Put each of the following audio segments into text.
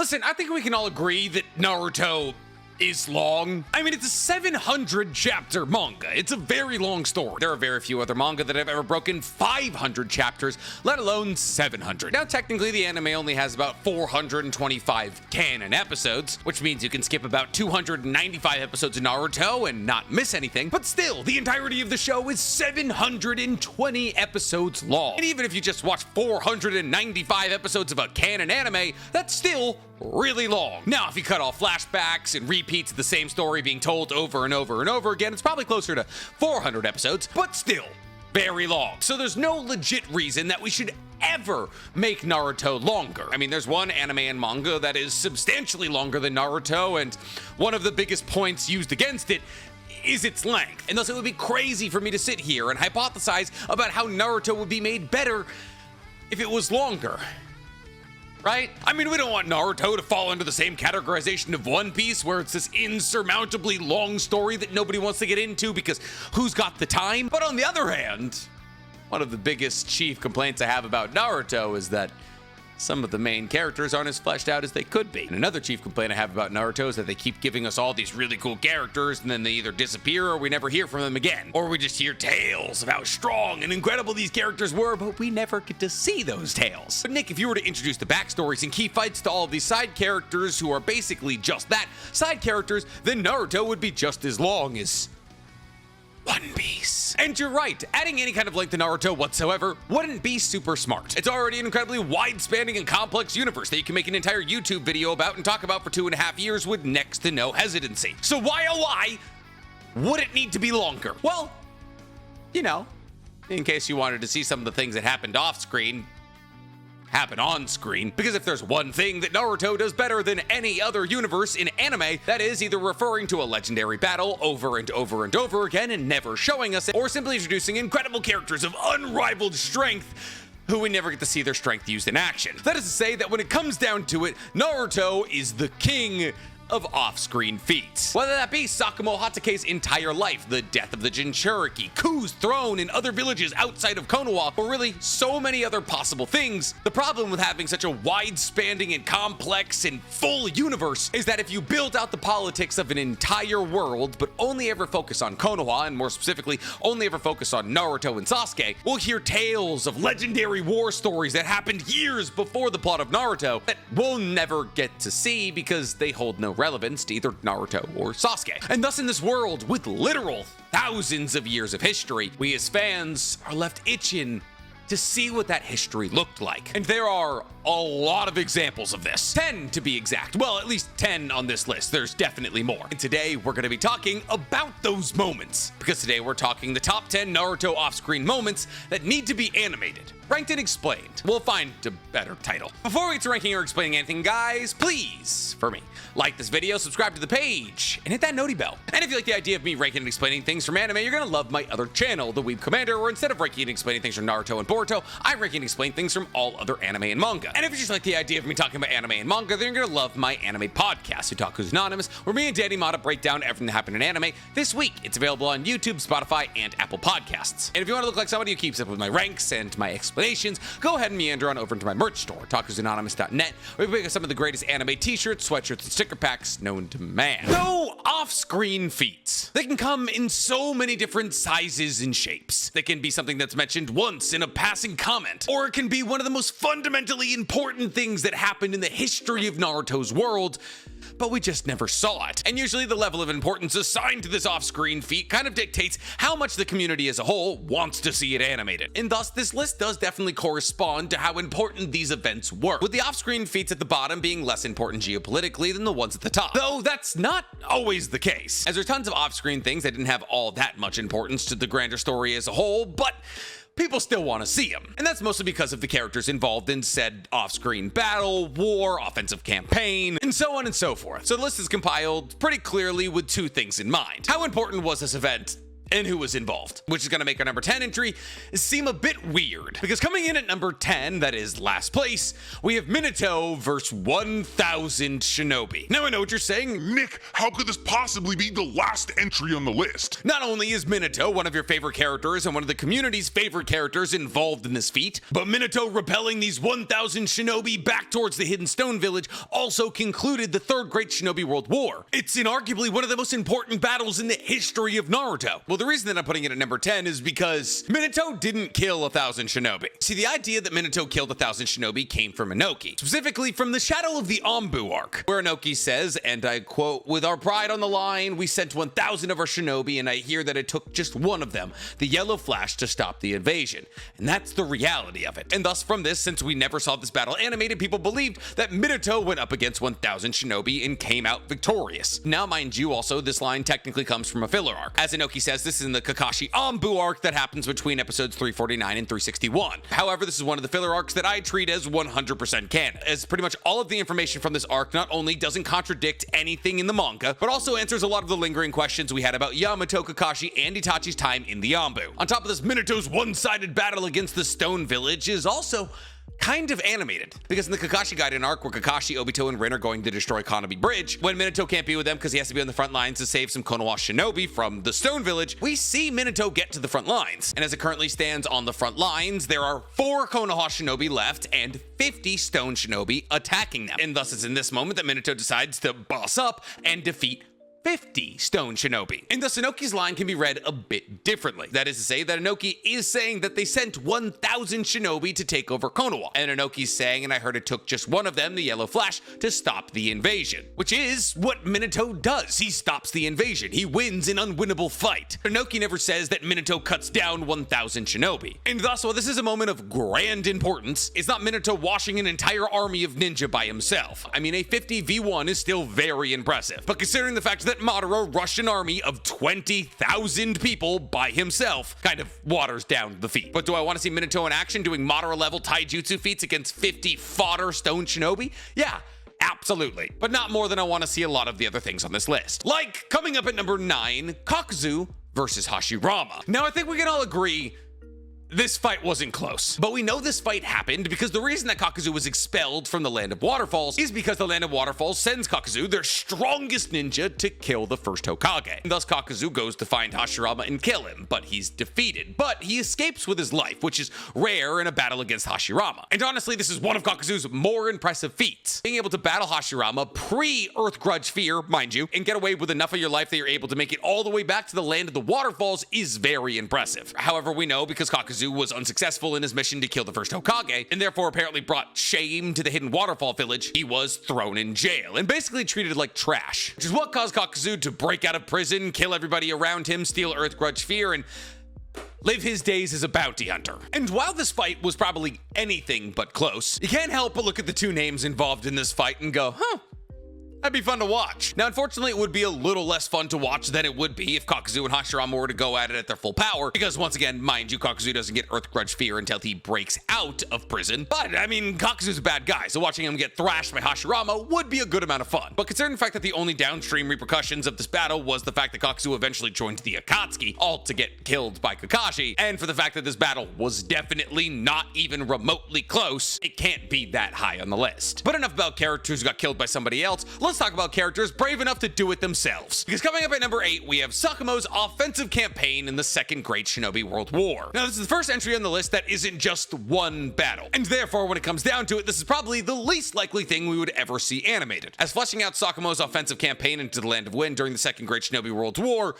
Listen, I think we can all agree that Naruto is long. I mean, it's a 700 chapter manga. It's a very long story. There are very few other manga that have ever broken 500 chapters, let alone 700. Now, technically, the anime only has about 425 canon episodes, which means you can skip about 295 episodes of Naruto and not miss anything. But still, the entirety of the show is 720 episodes long. And even if you just watch 495 episodes of a canon anime, that's still really long. Now, if you cut off flashbacks and repeats of the same story being told over and over and over again, it's probably closer to 400 episodes, but still very long. So there's no legit reason that we should ever make Naruto longer. I mean, there's one anime and manga that is substantially longer than Naruto, and one of the biggest points used against it is its length. And thus it would be crazy for me to sit here and hypothesize about how Naruto would be made better if it was longer. Right? I mean, we don't want Naruto to fall into the same categorization of One Piece, where it's this insurmountably long story that nobody wants to get into because who's got the time? But on the other hand, one of the biggest chief complaints I have about Naruto is that some of the main characters aren't as fleshed out as they could be. And another chief complaint I have about Naruto is that they keep giving us all these really cool characters and then they either disappear or we never hear from them again. Or we just hear tales of how strong and incredible these characters were, but we never get to see those tales. But Nick, if you were to introduce the backstories and key fights to all of these side characters who are basically just that, side characters, then Naruto would be just as long as One Piece. And you're right, adding any kind of length to Naruto whatsoever wouldn't be super smart. It's already an incredibly wide-spanning and complex universe that you can make an entire YouTube video about and talk about for 2.5 years with next to no hesitancy. So why, oh why, would it need to be longer? Well, you know, in case you wanted to see some of the things that happened off-screen, happen on screen, because if there's one thing that Naruto does better than any other universe in anime, that is either referring to a legendary battle over and over and over again and never showing us it, or simply introducing incredible characters of unrivaled strength who we never get to see their strength used in action. That is to say that when it comes down to it, Naruto is the king of off-screen feats. Whether that be Sakumo Hatake's entire life, the death of the Jinchuriki, coups thrown in other villages outside of Konoha, or really so many other possible things, the problem with having such a wide-spanning and complex and full universe is that if you build out the politics of an entire world, but only ever focus on Konoha, and more specifically, only ever focus on Naruto and Sasuke, we'll hear tales of legendary war stories that happened years before the plot of Naruto that we'll never get to see because they hold no relevance to either Naruto or Sasuke. And thus in this world with literal thousands of years of history, we as fans are left itching to see what that history looked like. And there are a lot of examples of this. 10 to be exact. Well, at least 10 on this list. There's definitely more. And today we're going to be talking about those moments. Because today we're talking the top 10 Naruto off-screen moments that need to be animated, ranked and explained. We'll find a better title. Before we get to ranking or explaining anything, guys, please, for me, like this video, subscribe to the page, and hit that noti bell. And if you like the idea of me ranking and explaining things from anime, you're gonna love my other channel, The Weeb Commander, where instead of ranking and explaining things from Naruto and Boruto, I rank and explain things from all other anime and manga. And if you just like the idea of me talking about anime and manga, then you're gonna love my anime podcast, Otaku's Anonymous, where me and Danny Mata break down everything that happened in anime this week. It's available on YouTube, Spotify, and Apple Podcasts. And if you want to look like somebody who keeps up with my ranks and my explanations, go ahead and meander on over into my merch store, otakusanonymous.net, where you can pick up some of the greatest anime t-shirts, sweatshirts, and sticker packs known to man. So, off-screen feats. They can come in so many different sizes and shapes. They can be something that's mentioned once in a passing comment, or it can be one of the most fundamentally important things that happened in the history of Naruto's world, but we just never saw it. And usually the level of importance assigned to this off-screen feat kind of dictates how much the community as a whole wants to see it animated. And thus, this list does definitely correspond to how important these events were, with the off-screen feats at the bottom being less important geopolitically than the ones at the top. Though that's not always the case, as there's tons of off-screen things that didn't have all that much importance to the grander story as a whole, but people still want to see them. And that's mostly because of the characters involved in said off-screen battle, war, offensive campaign, and so on and so forth. So the list is compiled pretty clearly with two things in mind. How important was this event and who was involved, which is going to make our number 10 entry seem a bit weird. Because coming in at number 10, that is last place, we have Minato versus 1,000 Shinobi. Now I know what you're saying. Nick, how could this possibly be the last entry on the list? Not only is Minato one of your favorite characters and one of the community's favorite characters involved in this feat, but Minato repelling these 1,000 Shinobi back towards the Hidden Stone Village also concluded the Third Great Shinobi World War. It's inarguably one of the most important battles in the history of Naruto. Well, the reason that I'm putting it at number 10 is because Minato didn't kill 1,000 Shinobi. See, the idea that Minato killed 1,000 Shinobi came from Inoki, specifically from the Shadow of the Anbu arc, where Inoki says, and I quote, "With our pride on the line, we sent 1,000 of our Shinobi, and I hear that it took just one of them, the Yellow Flash, to stop the invasion." And that's the reality of it. And thus from this, since we never saw this battle animated, people believed that Minato went up against 1,000 Shinobi and came out victorious. Now, mind you, also, this line technically comes from a filler arc. As Inoki says, this is in the Kakashi Anbu arc that happens between episodes 349 and 361. However, this is one of the filler arcs that I treat as 100% canon, as pretty much all of the information from this arc not only doesn't contradict anything in the manga, but also answers a lot of the lingering questions we had about Yamato, Kakashi, and Itachi's time in the Anbu. On top of this, Minato's one-sided battle against the Stone Village is also kind of animated, because in the Kakashi Gaiden arc, where Kakashi, Obito, and Rin are going to destroy Konoha Bridge, when Minato can't be with them because he has to be on the front lines to save some Konoha Shinobi from the Stone Village, we see Minato get to the front lines. And as it currently stands on the front lines, there are 4 Konoha Shinobi left and 50 Stone Shinobi attacking them. And thus it's in this moment that Minato decides to boss up and defeat 50 Stone Shinobi. And thus Inoki's line can be read a bit differently. That is to say that Inoki is saying that they sent 1,000 Shinobi to take over Konoha. And Inoki's saying, and I heard it took just one of them, the Yellow Flash, to stop the invasion. Which is what Minato does. He stops the invasion. He wins an unwinnable fight. Inoki never says that Minato cuts down 1,000 Shinobi. And thus, while this is a moment of grand importance, it's not Minato washing an entire army of ninja by himself. I mean, a 50v1 is still very impressive. But considering the fact that Madara rushed an army of 20,000 people by himself, kind of waters down the feat. But do I want to see Minato in action doing Madara-level taijutsu feats against 50 fodder Stone Shinobi? Yeah, absolutely. But not more than I want to see a lot of the other things on this list. Like, coming up at number 9, Kakuzu versus Hashirama. Now, I think we can all agree this fight wasn't close, but we know this fight happened because the reason that Kakuzu was expelled from the Land of Waterfalls is because the Land of Waterfalls sends Kakuzu, their strongest ninja, to kill the first Hokage. And thus Kakuzu goes to find Hashirama and kill him, but he's defeated. But he escapes with his life, which is rare in a battle against Hashirama. And honestly, this is one of Kakuzu's more impressive feats. Being able to battle Hashirama pre-Earth Grudge Fear, mind you, and get away with enough of your life that you're able to make it all the way back to the Land of the Waterfalls is very impressive. However, we know because Kakuzu was unsuccessful in his mission to kill the first Hokage, and therefore apparently brought shame to the Hidden Waterfall village, he was thrown in jail and basically treated like trash, which is what caused Kakuzu to break out of prison, kill everybody around him, steal Earth Grudge Fear, and live his days as a bounty hunter. And while this fight was probably anything but close, you can't help but look at the two names involved in this fight and go, huh, that'd be fun to watch. Now, unfortunately, it would be a little less fun to watch than it would be if Kakuzu and Hashirama were to go at it at their full power, because once again, mind you, Kakuzu doesn't get Earth Grudge Fear until he breaks out of prison. But, I mean, Kakuzu's a bad guy, so watching him get thrashed by Hashirama would be a good amount of fun. But considering the fact that the only downstream repercussions of this battle was the fact that Kakuzu eventually joined the Akatsuki, all to get killed by Kakashi, and for the fact that this battle was definitely not even remotely close, it can't be that high on the list. But enough about characters who got killed by somebody else. Let's talk about characters brave enough to do it themselves. Because coming up at number 8, we have Sakumo's offensive campaign in the Second Great Shinobi World War. Now, this is the first entry on the list that isn't just one battle, and therefore, when it comes down to it, this is probably the least likely thing we would ever see animated, as fleshing out Sakumo's offensive campaign into the Land of Wind during the Second Great Shinobi World War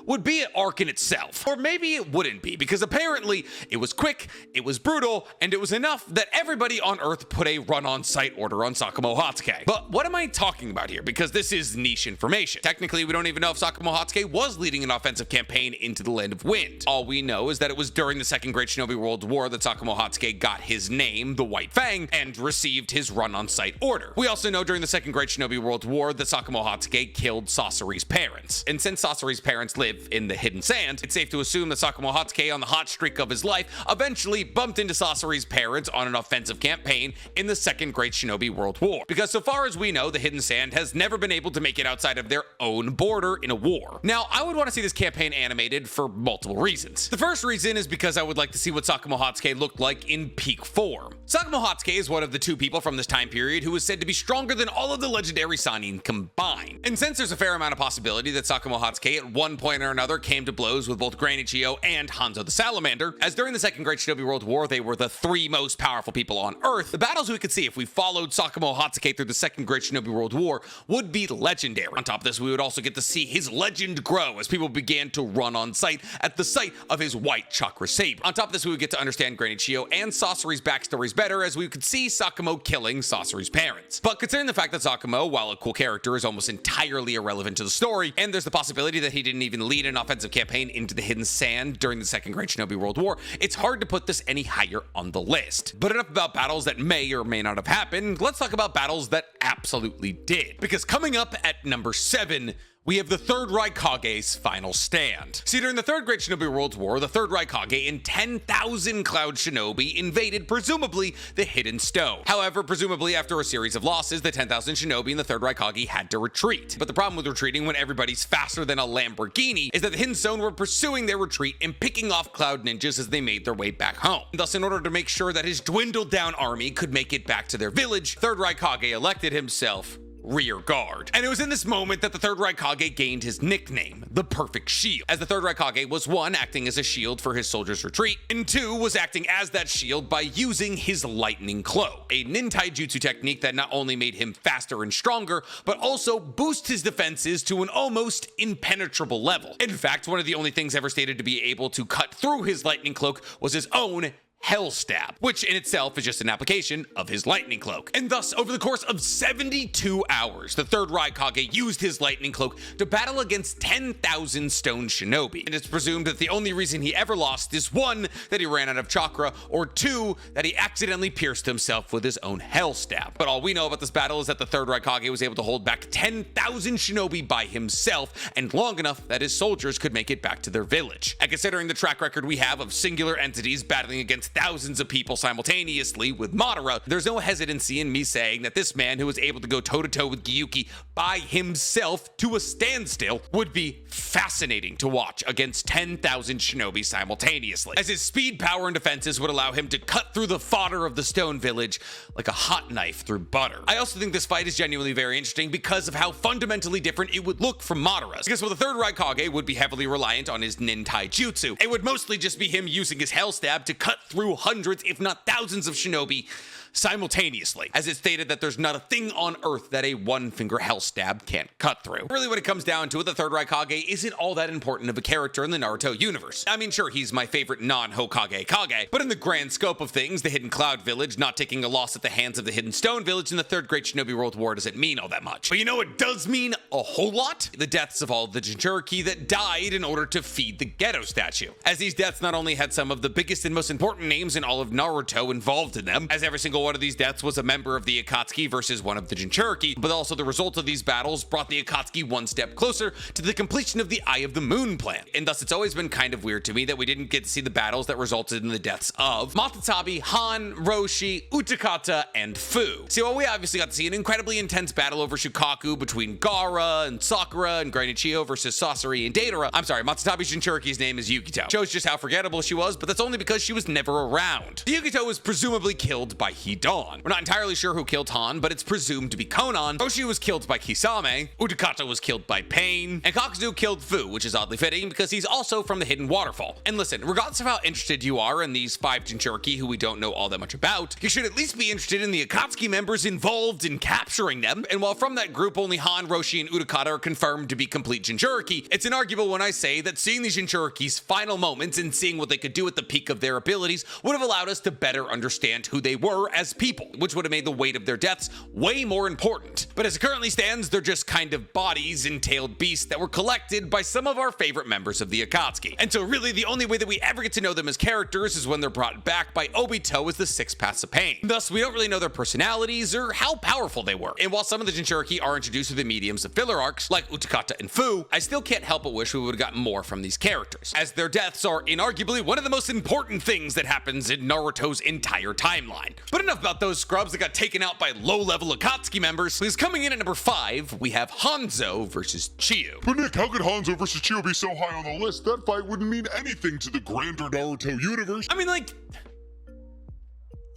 would be an arc in itself. Or maybe it wouldn't be, because apparently it was quick, it was brutal, and it was enough that everybody on Earth put a run-on-site order on Sakumo Hatsuke. But what am I talking about here? Because this is niche information. Technically, we don't even know if Sakumo Hatsuke was leading an offensive campaign into the Land of Wind. All we know is that it was during the Second Great Shinobi World War that Sakumo Hatsuke got his name, the White Fang, and received his run-on-site order. We also know during the Second Great Shinobi World War that Sakumo Hatsuke killed Sasori's parents. And since Sasori's parents live in the Hidden Sand, it's safe to assume that Sakumo Hatsuke, on the hot streak of his life, eventually bumped into Sasori's parents on an offensive campaign in the Second Great Shinobi World War. Because so far as we know, the Hidden Sand and has never been able to make it outside of their own border in a war. Now, I would want to see this campaign animated for multiple reasons. The first reason is because I would like to see what Sakumo Hatsuki looked like in peak form. Sakumo Hatsuki is one of the two people from this time period who is said to be stronger than all of the legendary Sannin combined. And since there's a fair amount of possibility that Sakumo Hatsuki at one point or another came to blows with both Granny Chiyo and Hanzo the Salamander, as during the Second Great Shinobi World War they were the three most powerful people on Earth, the battles we could see if we followed Sakumo Hatsuki through the Second Great Shinobi World War would be legendary. On top of this, we would also get to see his legend grow as people began to run on sight at the sight of his white chakra saber. On top of this, we would get to understand Granny Chiyo and Sasori's backstories better as we could see Sakumo killing Sasori's parents. But considering the fact that Sakumo, while a cool character, is almost entirely irrelevant to the story, and there's the possibility that he didn't even lead an offensive campaign into the Hidden Sand during the Second Great Shinobi World War, it's hard to put this any higher on the list. But enough about battles that may or may not have happened, let's talk about battles that absolutely did. Because coming up at number 7, we have the Third Raikage's final stand. See, during the Third Great Shinobi World War, the Third Raikage and 10,000 Cloud Shinobi invaded, presumably, the Hidden Stone. However, presumably after a series of losses, the 10,000 Shinobi and the Third Raikage had to retreat. But the problem with retreating when everybody's faster than a Lamborghini is that the Hidden Stone were pursuing their retreat and picking off Cloud Ninjas as they made their way back home. Thus, in order to make sure that his dwindled down army could make it back to their village, Third Raikage elected himself rear guard. And it was in this moment that the Third Raikage gained his nickname, the Perfect Shield, as the Third Raikage was 1, acting as a shield for his soldiers' retreat, and 2, was acting as that shield by using his Lightning Cloak, a nintaijutsu technique that not only made him faster and stronger, but also boost his defenses to an almost impenetrable level. In fact, one of the only things ever stated to be able to cut through his Lightning Cloak was his own Hell Stab, which in itself is just an application of his Lightning Cloak. And thus, over the course of 72 hours, the Third Raikage used his Lightning Cloak to battle against 10,000 Stone Shinobi. And it's presumed that the only reason he ever lost is 1, that he ran out of chakra, or 2, that he accidentally pierced himself with his own Hell Stab. But all we know about this battle is that the Third Raikage was able to hold back 10,000 Shinobi by himself, and long enough that his soldiers could make it back to their village. And considering the track record we have of singular entities battling against thousands of people simultaneously with Madara, there's no hesitancy in me saying that this man who was able to go toe-to-toe with Gyuki by himself to a standstill would be fascinating to watch against 10,000 Shinobi simultaneously, as his speed, power, and defenses would allow him to cut through the fodder of the Stone Village like a hot knife through butter. I also think this fight is genuinely very interesting because of how fundamentally different it would look from Madara's, because while the Third Raikage would be heavily reliant on his nintaijutsu, it would mostly just be him using his Hell Stab to cut through hundreds, if not thousands of Shinobi simultaneously, as it's stated that there's not a thing on Earth that a one-finger Hell Stab can't cut through. Really, when it comes down to it, the Third Raikage isn't all that important of a character in the Naruto universe. I mean, sure, he's my favorite non-Hokage Kage, but in the grand scope of things, the Hidden Cloud Village not taking a loss at the hands of the Hidden Stone Village in the Third Great Shinobi World War doesn't mean all that much. But you know what does mean a whole lot? The deaths of all the Jinchuriki that died in order to feed the Ghetto statue, as these deaths not only had some of the biggest and most important names in all of Naruto involved in them, as every single one of these deaths was a member of the Akatsuki versus one of the Jinchuriki, but also the results of these battles brought the Akatsuki one step closer to the completion of the Eye of the Moon plan. And thus it's always been kind of weird to me that we didn't get to see the battles that resulted in the deaths of Matatabi, Han, Roshi, Utakata, and Fu. See, while we obviously got to see an incredibly intense battle over Shukaku between Gaara and Sakura and Granny Chiyo versus Sasori and Deidara, I'm sorry, Matatabi's Jinchuriki's name is Yukito. Shows just how forgettable she was, but that's only because she was never around. Yukito was presumably killed by Hidan. We're not entirely sure who killed Han, but it's presumed to be Konan. Roshi was killed by Kisame, Utakata was killed by Pain, and Kakuzu killed Fu, which is oddly fitting because he's also from the Hidden Waterfall. And listen, regardless of how interested you are in these 5 Jinchuriki who we don't know all that much about, you should at least be interested in the Akatsuki members involved in capturing them. And while from that group only Han, Roshi, and Utakata are confirmed to be complete Jinchuriki, it's inarguable when I say that seeing these Jinchuriki's final moments and seeing what they could do at the peak of their abilities would have allowed us to better understand who they were as people, which would have made the weight of their deaths way more important. But as it currently stands, they're just kind of bodies and tailed beasts that were collected by some of our favorite members of the Akatsuki. And so really the only way that we ever get to know them as characters is when they're brought back by Obito as the 6 Paths of Pain. Thus, we don't really know their personalities or how powerful they were. And while some of the Jinchuriki are introduced through the mediums of filler arcs, like Utakata and Fu, I still can't help but wish we would have gotten more from these characters, as their deaths are inarguably one of the most important things that happens in Naruto's entire timeline. But enough enough about those scrubs that got taken out by low-level Akatsuki members, because coming in at number 5, we have Hanzo versus Chiyo. But Nick, how could Hanzo versus Chiyo be so high on the list? That fight wouldn't mean anything to the grander Naruto universe. I mean, like,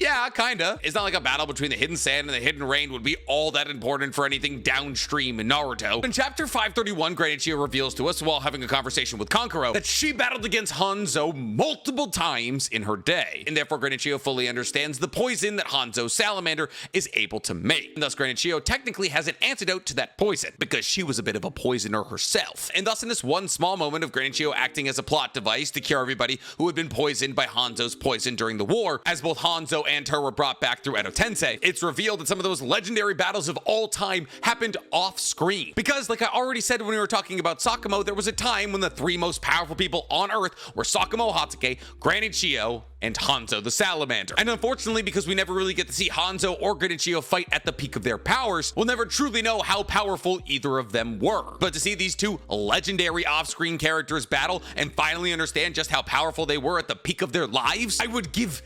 yeah, kinda. It's not like a battle between the Hidden Sand and the Hidden Rain would be all that important for anything downstream in Naruto. In chapter 531, Granny Chiyo reveals to us while having a conversation with Kankuro that she battled against Hanzo multiple times in her day, and therefore Granny Chiyo fully understands the poison that Hanzo's salamander is able to make. And thus Granny Chiyo technically has an antidote to that poison, because she was a bit of a poisoner herself. And thus in this one small moment of Granny Chiyo acting as a plot device to cure everybody who had been poisoned by Hanzo's poison during the war, as both Hanzo and her were brought back through Edo Tensei, it's revealed that some of those legendary battles of all time happened off screen. Because, like I already said when we were talking about Sakumo, there was a time when the 3 most powerful people on Earth were Sakumo Hatake, Granny Chiyo, and Hanzo the Salamander. And unfortunately, because we never really get to see Hanzo or Granny Chiyo fight at the peak of their powers, we'll never truly know how powerful either of them were. But to see these 2 legendary off-screen characters battle and finally understand just how powerful they were at the peak of their lives, I would give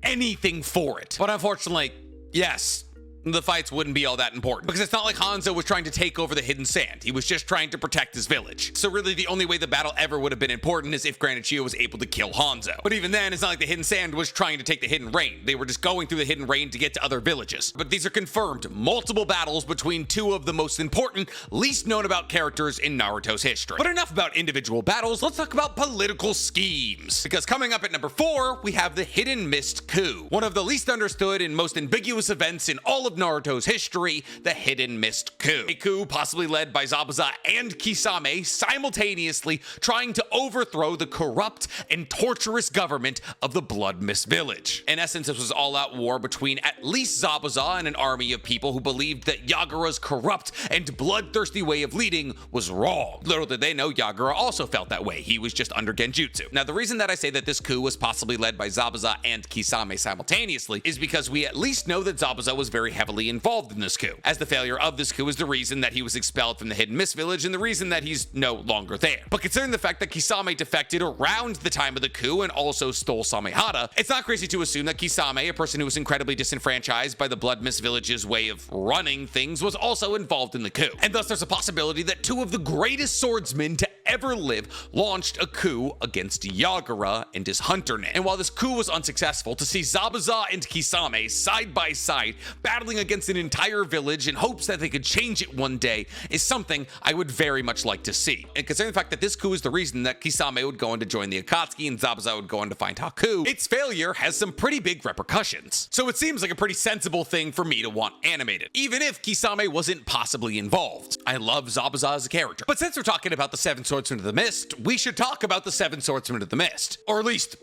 anything for it. But unfortunately, yes, the fights wouldn't be all that important, because it's not like Hanzo was trying to take over the Hidden Sand. He was just trying to protect his village. So really the only way the battle ever would have been important is if Granny Chiyo was able to kill Hanzo. But even then, it's not like the Hidden Sand was trying to take the Hidden Rain. They were just going through the Hidden Rain to get to other villages. But these are confirmed multiple battles between 2 of the most important, least known about characters in Naruto's history. But enough about individual battles, let's talk about political schemes. Because coming up at number 4, we have the Hidden Mist Coup, one of the least understood and most ambiguous events in all of Naruto's history, the Hidden Mist Coup. A coup possibly led by Zabuza and Kisame simultaneously trying to overthrow the corrupt and torturous government of the Blood Mist Village. In essence, this was all-out war between at least Zabuza and an army of people who believed that Yagura's corrupt and bloodthirsty way of leading was wrong. Little did they know Yagura also felt that way. He was just under Genjutsu. Now, the reason that I say that this coup was possibly led by Zabuza and Kisame simultaneously is because we at least know that Zabuza was very heavily involved in this coup, as the failure of this coup is the reason that he was expelled from the Hidden Mist Village and the reason that he's no longer there. But considering the fact that Kisame defected around the time of the coup and also stole Samehada, it's not crazy to assume that Kisame, a person who was incredibly disenfranchised by the Blood Mist Village's way of running things, was also involved in the coup. And thus there's a possibility that 2 of the greatest swordsmen to ever live launched a coup against Yagura and his hunternet. And while this coup was unsuccessful, to see Zabuza and Kisame side by side battling against an entire village in hopes that they could change it one day is something I would very much like to see. And considering the fact that this coup is the reason that Kisame would go on to join the Akatsuki and Zabuza would go on to find Haku, its failure has some pretty big repercussions. So it seems like a pretty sensible thing for me to want animated, even if Kisame wasn't possibly involved. I love Zabuza as a character. But since we're talking about the 7 Swordsmen of the Mist, we should talk about the 7 Swordsmen of the Mist. Or at least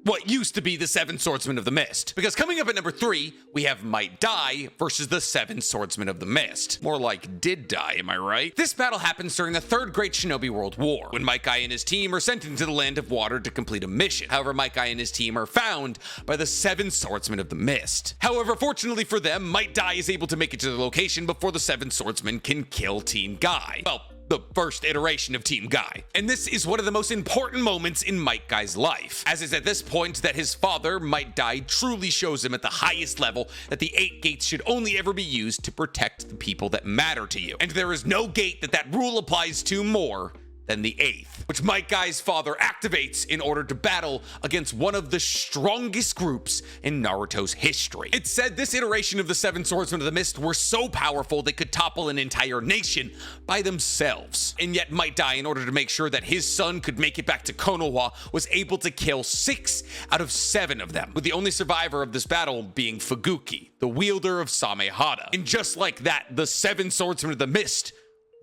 what used to be the 7 Swordsmen of the Mist. Because coming up at number 3, we have Might Dai versus the 7 Swordsmen of the Mist. More like did die, am I right? This battle happens during the 3rd Great Shinobi World War, when Might Guy and his team are sent into the Land of Water to complete a mission. However, Might Guy and his team are found by the 7 Swordsmen of the Mist. However, fortunately for them, Might Dai is able to make it to the location before the 7 Swordsmen can kill Team Guy. Well, the first iteration of Team Guy. And this is one of the most important moments in Might Guy's life, as it's at this point that his father, Might Dai, truly shows him at the highest level that the 8 gates should only ever be used to protect the people that matter to you. And there is no gate that rule applies to more than the 8th, which Might Guy's father activates in order to battle against one of the strongest groups in Naruto's history. It's said this iteration of the 7 Swordsmen of the Mist were so powerful they could topple an entire nation by themselves. And yet Might Dai, in order to make sure that his son could make it back to Konoha, was able to kill 6 out of 7 of them, with the only survivor of this battle being Fuguki, the wielder of Samehada. And just like that, the 7 Swordsmen of the Mist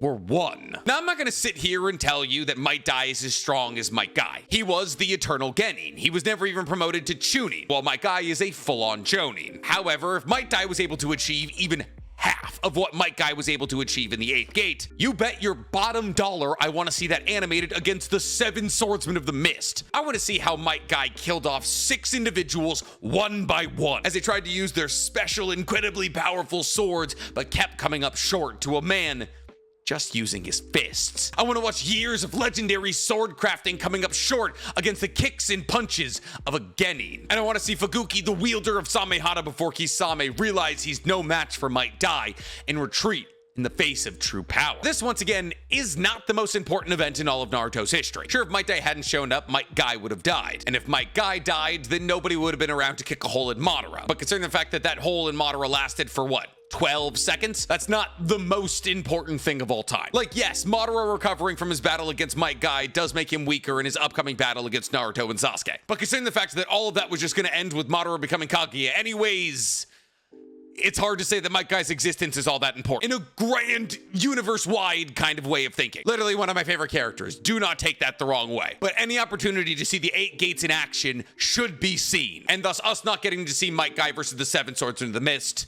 were won. Now, I'm not going to sit here and tell you that Might Dai is as strong as Might Guy. He was the Eternal Genin. He was never even promoted to Chunin, while Might Guy is a full-on Jonin. However, if Might Dai was able to achieve even half of what Might Guy was able to achieve in the 8th gate, you bet your bottom dollar I want to see that animated against the 7 Swordsmen of the Mist. I want to see how Might Guy killed off 6 individuals one by one as they tried to use their special, incredibly powerful swords, but kept coming up short to a man just using his fists. I want to watch years of legendary sword crafting coming up short against the kicks and punches of a genin. And I want to see Fuguki, the wielder of Samehada before Kisame, realize he's no match for Might Dai and retreat in the face of true power. This, once again, is not the most important event in all of Naruto's history. Sure, if Might Dai hadn't shown up, Might Guy would have died. And if Might Guy died, then nobody would have been around to kick a hole in Madara. But considering the fact that that hole in Madara lasted for what? 12 seconds? That's not the most important thing of all time. Like, yes, Madara recovering from his battle against Might Guy does make him weaker in his upcoming battle against Naruto and Sasuke. But considering the fact that all of that was just going to end with Madara becoming Kaguya anyways, it's hard to say that Might Guy's existence is all that important. In a grand, universe-wide kind of way of thinking. Literally one of my favorite characters. Do not take that the wrong way. But any opportunity to see the 8 gates in action should be seen. And thus, us not getting to see Might Guy versus the 7 Swords into the Mist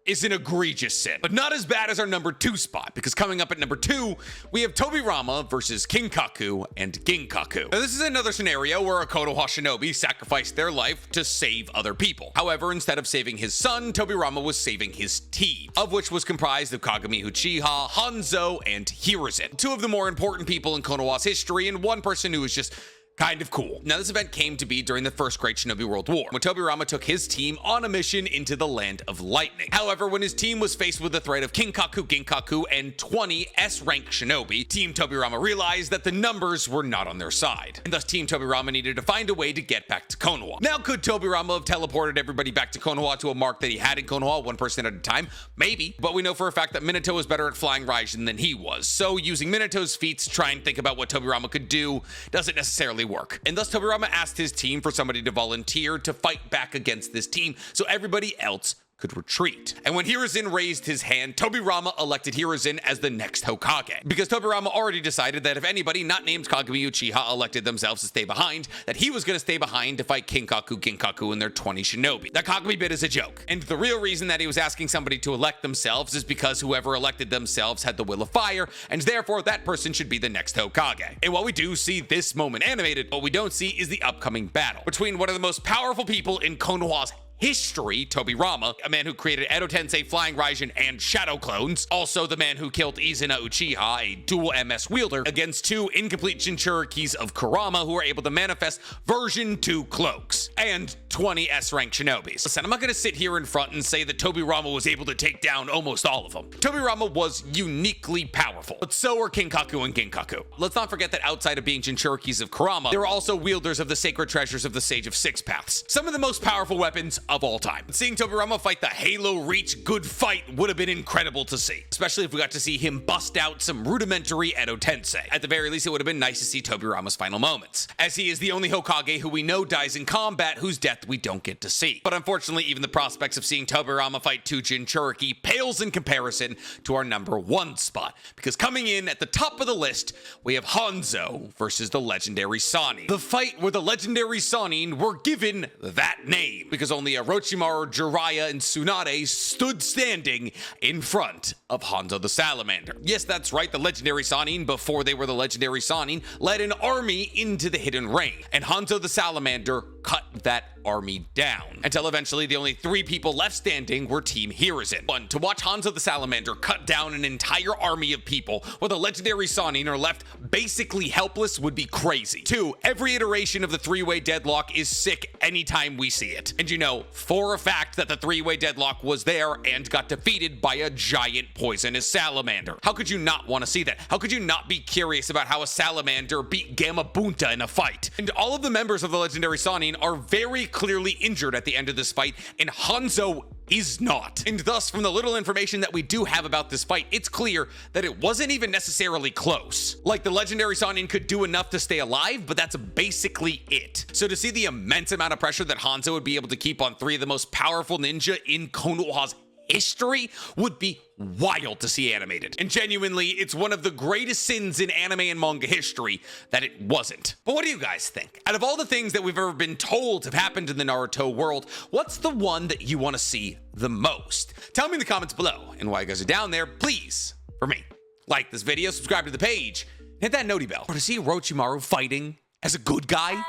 is an egregious sin, but not as bad as our number 2 spot, because coming up at number 2, we have Tobirama versus King Kaku and Ginkaku. Now, this is another scenario where a Konoha shinobi sacrificed their life to save other people. However, instead of saving his son, Tobirama was saving his team, of which was comprised of Kagami Uchiha, Hanzo, and Hiruzen. 2 of the more important people in Konoha's history, and one person who was just kind of cool. Now, this event came to be during the First Great Shinobi World War, when Tobirama took his team on a mission into the Land of Lightning. However, when his team was faced with the threat of Kinkaku, Ginkaku, and 20 S-rank shinobi, Team Tobirama realized that the numbers were not on their side, and thus Team Tobirama needed to find a way to get back to Konoha. Now, could Tobirama have teleported everybody back to Konoha to a mark that he had in Konoha, 1 person at a time? Maybe, but we know for a fact that Minato was better at flying Raijin than he was, so using Minato's feats to try and think about what Tobirama could do doesn't necessarily work. And thus Tobirama asked his team for somebody to volunteer to fight back against this team so everybody else could retreat. And when Hiruzen raised his hand, Tobirama elected Hiruzen as the next Hokage. Because Tobirama already decided that if anybody not named Kagami Uchiha elected themselves to stay behind, that he was going to stay behind to fight Kinkaku, Ginkaku, and their 20 shinobi. That Kagami bit is a joke. And the real reason that he was asking somebody to elect themselves is because whoever elected themselves had the will of fire, and therefore that person should be the next Hokage. And while we do see this moment animated, what we don't see is the upcoming battle between one of the most powerful people in Konoha's history, Tobirama, a man who created Edo Tensei, Flying Raijin, and Shadow Clones, also the man who killed Izuna Uchiha, a dual MS wielder, against 2 incomplete Jinchurikis of Kurama who are able to manifest version 2 cloaks, and 20 S-rank shinobis. Listen, I'm not gonna sit here in front and say that Tobirama was able to take down almost all of them. Tobirama was uniquely powerful, but so were Kinkaku and Ginkaku. Let's not forget that outside of being Jinchurikis of Kurama, they were also wielders of the sacred treasures of the Sage of Six Paths, some of the most powerful weapons of all time. Seeing Tobirama fight the Halo Reach good fight would have been incredible to see, especially if we got to see him bust out some rudimentary Edo Tensei. At the very least, it would have been nice to see Tobirama's final moments, as he is the only Hokage who we know dies in combat, whose death we don't get to see. But unfortunately, even the prospects of seeing Tobirama fight 2 Jinchuriki pales in comparison to our number 1 spot, because coming in at the top of the list, we have Hanzo versus the legendary Sannin. The fight where the legendary Sannin were given that name, because only Orochimaru, Jiraiya, and Tsunade stood standing in front of Hanzo the Salamander. Yes, that's right, the legendary Sannin, before they were the legendary Sannin, led an army into the Hidden Rain, and Hanzo the Salamander cut that army down, until eventually the only 3 people left standing were Team Hiruzen. 1, to watch Hanzo the Salamander cut down an entire army of people while the legendary Sannin are left basically helpless would be crazy. 2, every iteration of the 3-way deadlock is sick anytime we see it. And you know for a fact that the 3-way deadlock was there and got defeated by a giant poisonous salamander. How could you not want to see that? How could you not be curious about how a salamander beat Gamabunta in a fight? And all of the members of the legendary Sannin are very clearly injured at the end of this fight, and Hanzo is not. And thus, from the little information that we do have about this fight, it's clear that it wasn't even necessarily close. Like, the legendary Sannin could do enough to stay alive, but that's basically it. So to see the immense amount of pressure that Hanzo would be able to keep on 3 of the most powerful ninja in Konoha's history would be wild to see animated. And genuinely, it's one of the greatest sins in anime and manga history that it wasn't. But what do you guys think? Out of all the things that we've ever been told have happened in the Naruto world, what's the one that you want to see the most? Tell me in the comments below. And while you guys are down there, please, for me, like this video, subscribe to the page, hit that noti bell. Or to see Orochimaru fighting as a good guy,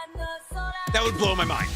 that would blow my mind.